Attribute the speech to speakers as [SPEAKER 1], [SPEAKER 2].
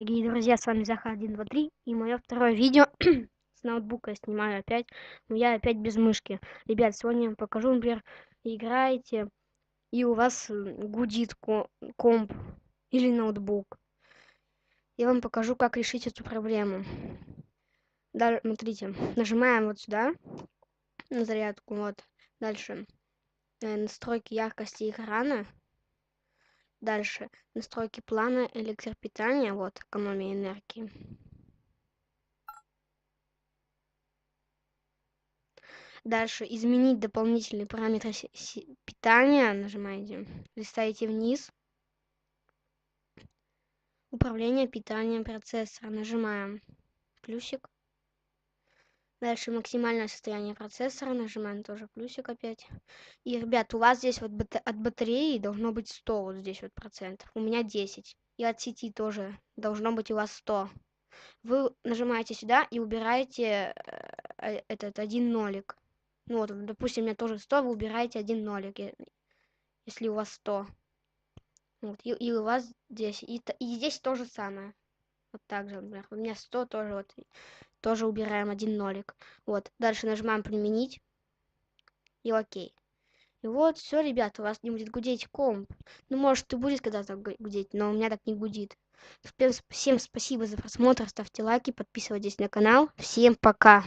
[SPEAKER 1] Дорогие друзья, с вами Захар 123 и мое второе видео с ноутбука я снимаю опять, но я опять без мышки. Ребят, сегодня я вам покажу, например, играете и у вас гудит комп или ноутбук. Я вам покажу, как решить эту проблему. Дальше, смотрите, нажимаем вот сюда на зарядку, вот. Дальше настройки яркости экрана. Дальше настройки плана электропитания, вот, экономия энергии. Дальше изменить дополнительные параметры питания. Нажимаете, листаете вниз. Управление питанием процессора. Нажимаем плюсик. Дальше максимальное состояние процессора. Нажимаем тоже плюсик опять. И, ребят, у вас здесь вот от батареи должно быть 100 вот здесь вот процентов. У меня 10. И от сети тоже должно быть у вас 100. Вы нажимаете сюда и убираете этот один нолик. Ну вот, допустим, у меня тоже 100, вы убираете один нолик, если у вас 100. Вот, и у вас здесь, и здесь то же самое. Вот так же, например, у меня 100 тоже, вот, тоже убираем один нолик. Вот, дальше нажимаем применить и окей. И вот, все, ребята, у вас не будет гудеть комп. Ну, может, и будет когда-то гудеть, но у меня так не гудит. Всем спасибо за просмотр, ставьте лайки, подписывайтесь на канал. Всем пока!